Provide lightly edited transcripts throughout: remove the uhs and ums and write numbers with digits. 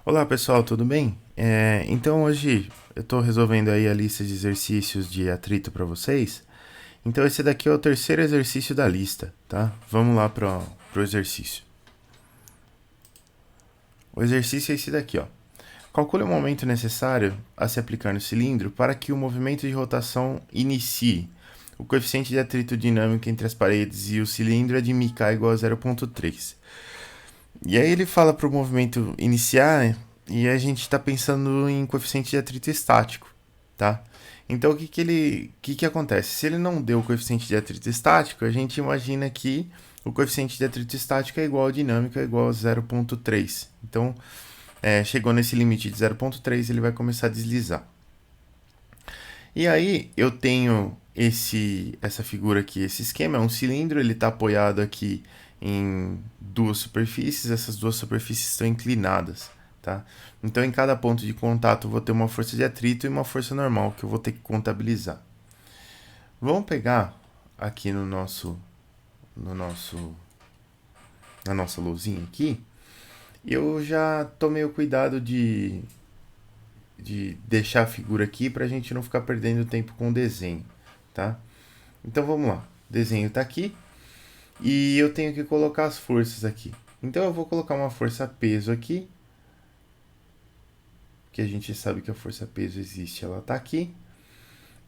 Olá pessoal, tudo bem? Então hoje eu estou resolvendo aí a lista de exercícios de atrito para vocês. Então esse daqui é o terceiro exercício da lista, tá? Vamos lá pro exercício. O exercício é esse daqui, ó. Calcule o momento necessário a se aplicar no cilindro para que o movimento de rotação inicie. O coeficiente de atrito dinâmico entre as paredes e o cilindro é de μk igual a 0,3. E aí ele fala para o movimento iniciar, né? E a gente está pensando em coeficiente de atrito estático, tá? Então o que acontece? Se ele não deu o coeficiente de atrito estático, a gente imagina que o coeficiente de atrito estático é igual à dinâmica, é igual a 0,3. Então, chegou nesse limite de 0,3, ele vai começar a deslizar. E aí eu tenho essa figura aqui, esse esquema, é um cilindro, ele está apoiado aqui em duas superfícies, essas duas superfícies estão inclinadas, tá? Então em cada ponto de contato eu vou ter uma força de atrito e uma força normal que eu vou ter que contabilizar. Vamos pegar aqui no nosso na nossa lousinha aqui, eu já tomei o cuidado de deixar a figura aqui para a gente não ficar perdendo tempo com o desenho, tá? Então vamos lá. O desenho está aqui e eu tenho que colocar as forças aqui. Então eu vou colocar uma força peso aqui, que a gente sabe que a força peso existe, ela está aqui.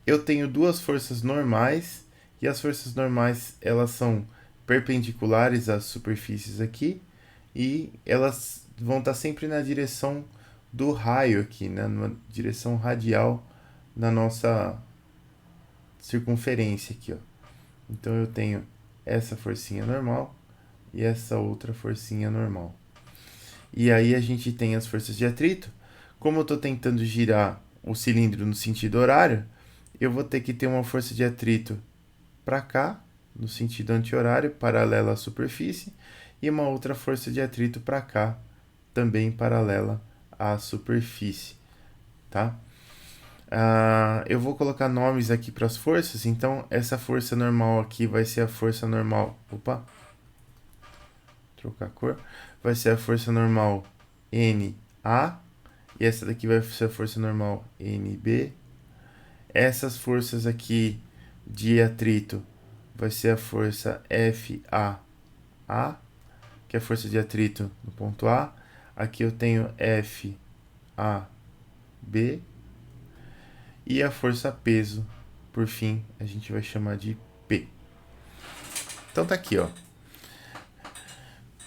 Eu tenho duas forças normais e as forças normais elas são perpendiculares às superfícies aqui e elas vão estar sempre na direção do raio aqui, né? Numa direção radial na nossa circunferência aqui, ó. Então eu tenho essa forcinha normal e essa outra forcinha normal. E aí a gente tem as forças de atrito. Como eu estou tentando girar o cilindro no sentido horário, eu vou ter que ter uma força de atrito para cá, no sentido anti-horário, paralela à superfície, e uma outra força de atrito para cá, também paralela à superfície, tá? Eu vou colocar nomes aqui para as forças, então essa força normal aqui vai ser a força normal. Opa, trocar a cor. Vai ser a força normal NA, e essa daqui vai ser a força normal NB. Essas forças aqui de atrito vai ser a força FAA, que é a força de atrito no ponto A. Aqui eu tenho FAB. E a força peso, por fim, a gente vai chamar de P. Então tá aqui, ó.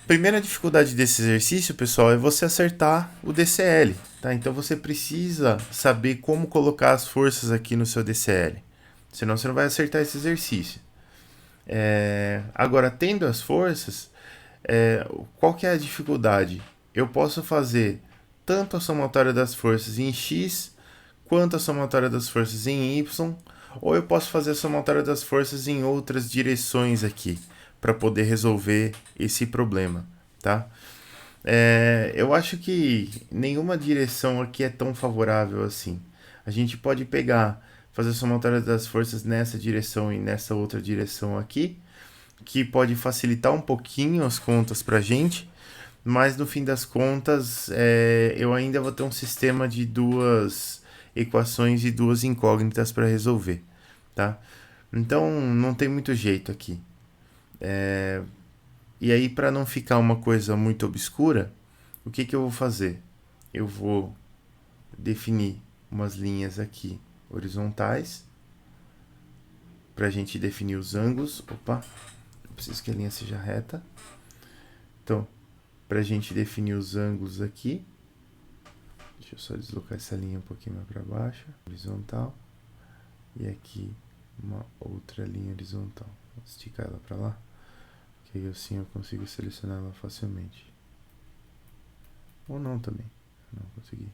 Primeira dificuldade desse exercício, pessoal, é você acertar o DCL, tá? Então você precisa saber como colocar as forças aqui no seu DCL, senão você não vai acertar esse exercício. Agora, tendo as forças, qual que é a dificuldade? Eu posso fazer tanto a somatória das forças em X, quanto a somatória das forças em Y, ou eu posso fazer a somatória das forças em outras direções aqui, para poder resolver esse problema, tá? Eu acho que nenhuma direção aqui é tão favorável assim. A gente pode pegar, fazer a somatória das forças nessa direção e nessa outra direção aqui, que pode facilitar um pouquinho as contas para a gente, mas no fim das contas eu ainda vou ter um sistema de duas equações e duas incógnitas para resolver, tá? Então não tem muito jeito aqui. E aí, para não ficar uma coisa muito obscura, o que eu vou fazer? Eu vou definir umas linhas aqui horizontais para a gente definir os ângulos. Opa, eu preciso que a linha seja reta. Então, para a gente definir os ângulos aqui, deixa eu só deslocar essa linha um pouquinho mais para baixo, horizontal, e aqui uma outra linha horizontal. Vou esticar ela para lá, que aí assim eu consigo selecionar ela facilmente. Ou não também, não consegui.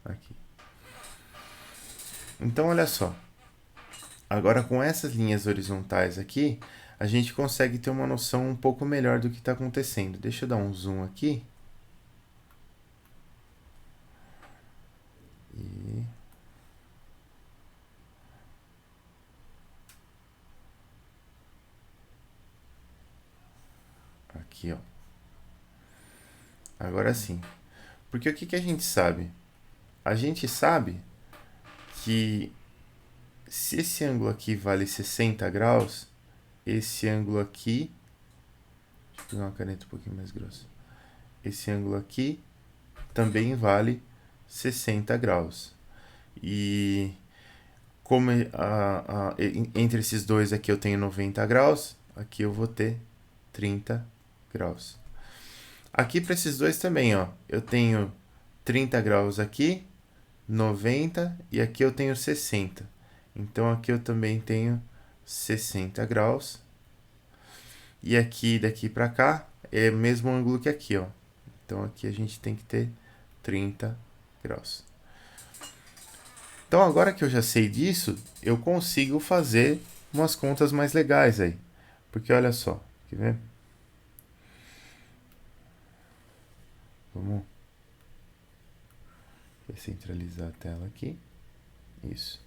Aqui. Então olha só, agora com essas linhas horizontais aqui, a gente consegue ter uma noção um pouco melhor do que está acontecendo. Deixa eu dar um zoom aqui. E aqui, ó. Agora sim. Porque o que a gente sabe? A gente sabe que se esse ângulo aqui vale 60 graus, esse ângulo aqui... Deixa eu pegar uma caneta um pouquinho mais grossa. Esse ângulo aqui também vale 60 graus. E como entre esses dois aqui eu tenho 90 graus, aqui eu vou ter 30 graus. Aqui para esses dois também, ó, eu tenho 30 graus aqui, 90 e aqui eu tenho 60. Então aqui eu também tenho 60 graus. E aqui daqui para cá é o mesmo ângulo que aqui, ó. Então aqui a gente tem que ter 30 graus. Então agora que eu já sei disso, eu consigo fazer umas contas mais legais aí. Porque olha só, quer ver? Vamos centralizar a tela aqui. Isso.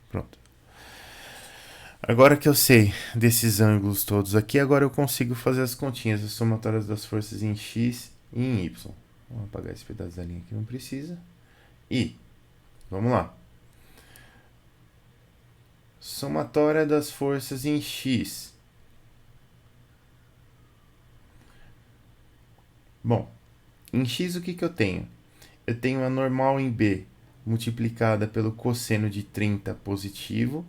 Pronto. Agora que eu sei desses ângulos todos aqui, agora eu consigo fazer as continhas, as somatórias das forças em X e em Y. Vamos apagar esse pedaço da linha que não precisa. E, vamos lá. Somatória das forças em X. Bom, em X o que eu tenho? Eu tenho a normal em B multiplicada pelo cosseno de 30 positivo.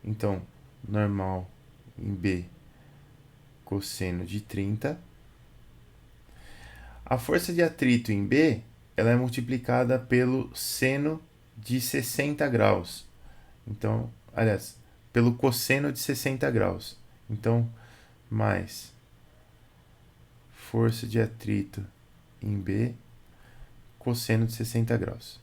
Então, normal em B, cosseno de 30. A força de atrito em B, ela é multiplicada pelo seno de 60 graus. Então, aliás, pelo cosseno de 60 graus. Então, mais força de atrito em B, cosseno de 60 graus.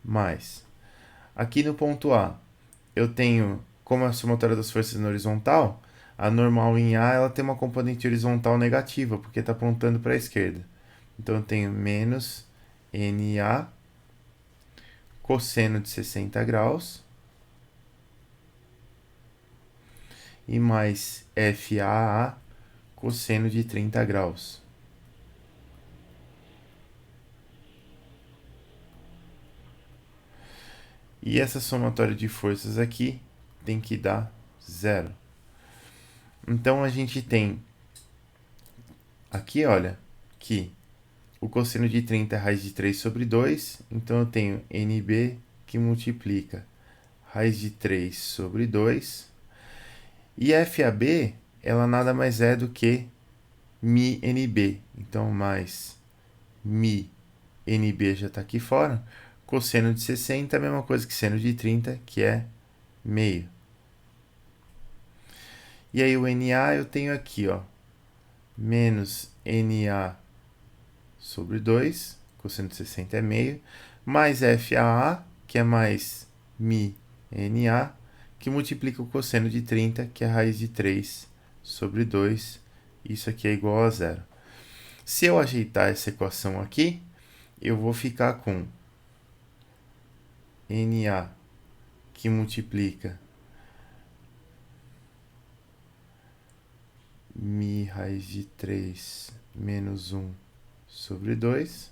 Mais. Aqui no ponto A, eu tenho, como a somatória das forças na horizontal, a normal em A ela tem uma componente horizontal negativa, porque está apontando para a esquerda. Então, eu tenho menos NA cosseno de 60 graus e mais FAA cosseno de 30 graus. E essa somatória de forças aqui tem que dar zero. Então, a gente tem aqui, olha, que o cosseno de 30 é raiz de 3 sobre 2. Então, eu tenho NB que multiplica raiz de 3 sobre 2. E FAB, ela nada mais é do que μNB. Então, mais μNB já está aqui fora. Cosseno de 60 é a mesma coisa que seno de 30, que é meio. E aí o NA eu tenho aqui, ó, menos NA sobre 2, cosseno de 60 é meio, mais FAA, que é mais μNA, que multiplica o cosseno de 30, que é a raiz de 3 sobre 2. Isso aqui é igual a zero. Se eu ajeitar essa equação aqui, eu vou ficar com NA que multiplica mi raiz de 3 menos 1 sobre 2,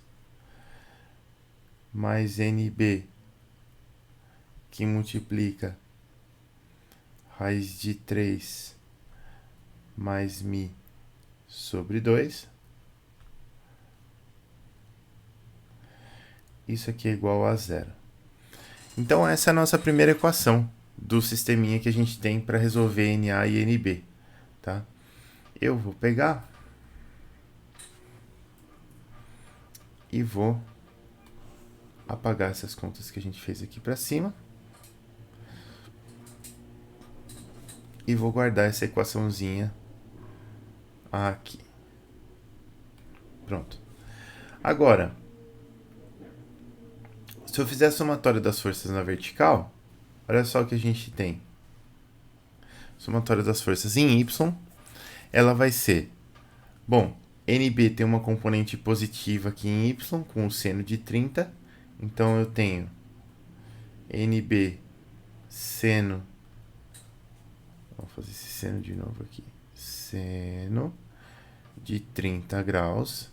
mais NB que multiplica raiz de 3 mais mi sobre 2. Isso aqui é igual a zero. Então, essa é a nossa primeira equação do sisteminha que a gente tem para resolver NA e NB. Tá? Eu vou pegar e vou apagar essas contas que a gente fez aqui para cima. E vou guardar essa equaçãozinha aqui. Pronto. Agora, se eu fizer a somatória das forças na vertical, olha só o que a gente tem. Somatória das forças em Y, ela vai ser... Bom, NB tem uma componente positiva aqui em Y, com o seno de 30. Então eu tenho NB seno, vamos fazer esse seno de novo aqui, seno de 30 graus.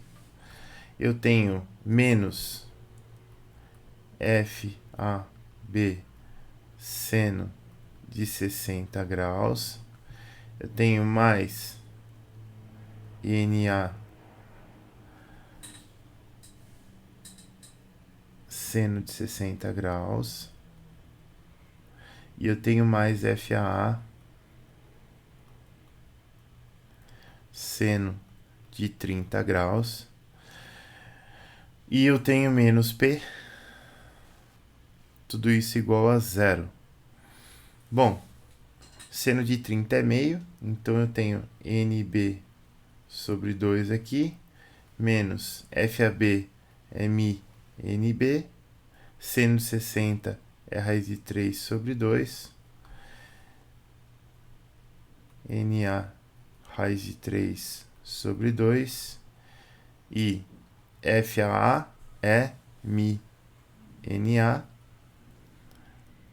Eu tenho menos FAB seno de 60 graus. Eu tenho mais NA seno de 60 graus. E eu tenho mais FAA seno de 30 graus. E eu tenho menos P, tudo isso igual a zero. Bom, seno de 30 é meio, então eu tenho NB sobre 2 aqui, menos FAB é mi NB, seno de 60 é raiz de 3 sobre 2, NA raiz de 3 sobre 2, e FAA é mi NA,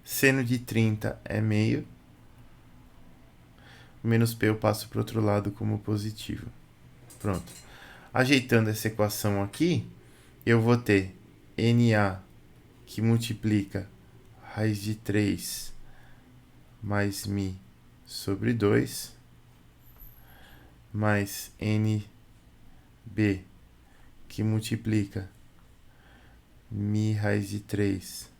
seno de 30 é meio, menos P eu passo para o outro lado como positivo. Pronto. Ajeitando essa equação aqui, eu vou ter NA que multiplica raiz de 3 mais mi sobre 2, mais NB que multiplica mi raiz de 3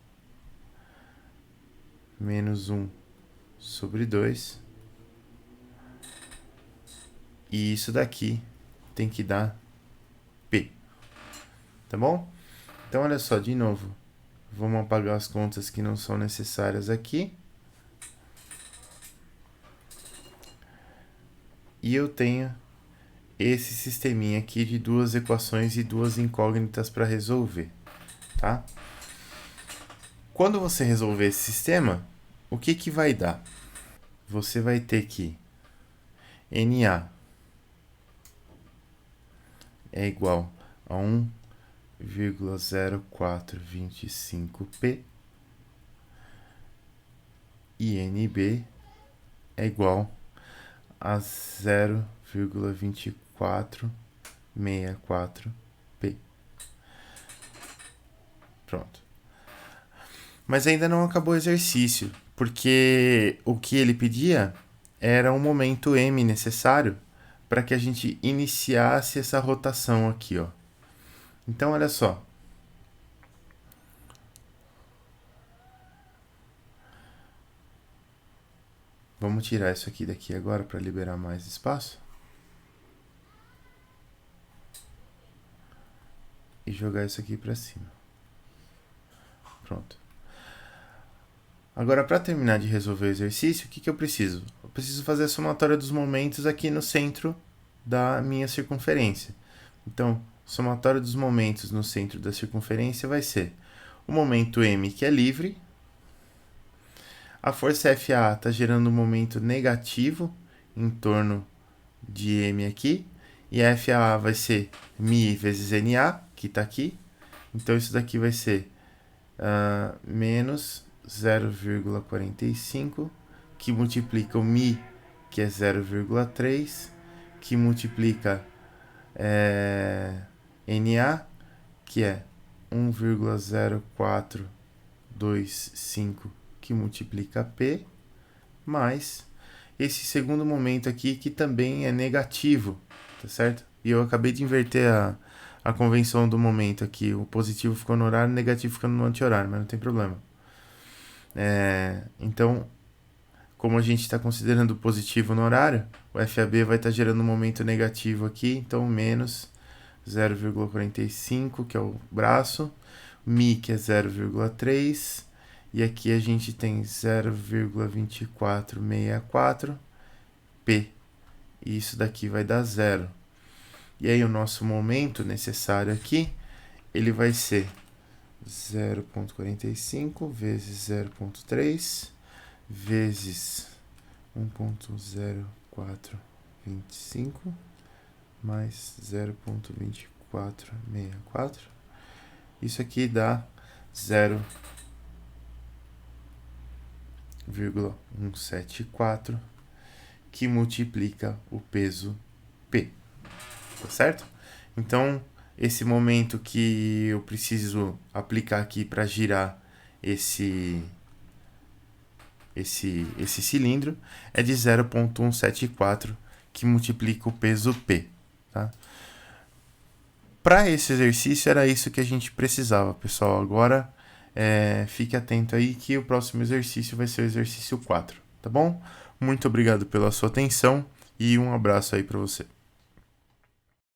menos 1 sobre 2. E isso daqui tem que dar P. Tá bom? Então, olha só, de novo. Vamos apagar as contas que não são necessárias aqui. E eu tenho esse sisteminha aqui de duas equações e duas incógnitas para resolver, tá? Quando você resolver esse sistema, o que que vai dar? Você vai ter que NA é igual a 1,0425P e NB é igual a 0,2464P. Pronto. Mas ainda não acabou o exercício, porque o que ele pedia era um momento M necessário para que a gente iniciasse essa rotação aqui, ó. Então, olha só. Vamos tirar isso aqui daqui agora para liberar mais espaço. E jogar isso aqui para cima. Pronto. Agora, para terminar de resolver o exercício, o que eu preciso? Eu preciso fazer a somatória dos momentos aqui no centro da minha circunferência. Então, somatória dos momentos no centro da circunferência vai ser o momento M, que é livre. A força FA está gerando um momento negativo em torno de M aqui. E a FA vai ser Mi vezes NA, que está aqui. Então, isso daqui vai ser menos 0,45, que multiplica o Mi, que é 0,3, que multiplica NA, que é 1,0425, que multiplica P, mais esse segundo momento aqui, que também é negativo, tá certo? E eu acabei de inverter a convenção do momento aqui. O positivo ficou no horário, o negativo ficou no anti-horário, mas não tem problema. Então, como a gente está considerando positivo no horário, o FAB vai estar gerando um momento negativo aqui, então menos 0,45, que é o braço, Mi, que é 0,3, e aqui a gente tem 0,2464, P, e isso daqui vai dar zero. E aí o nosso momento necessário aqui, ele vai ser 0,45 vezes 0,3 vezes 1,0425 mais 0,2464. Isso aqui dá 0,174 que multiplica o peso P, tá certo? Então, esse momento que eu preciso aplicar aqui para girar esse cilindro é de 0,174 que multiplica o peso P, tá? Para esse exercício era isso que a gente precisava, pessoal. Agora fique atento aí que o próximo exercício vai ser o exercício 4, tá bom? Muito obrigado pela sua atenção e um abraço aí para você.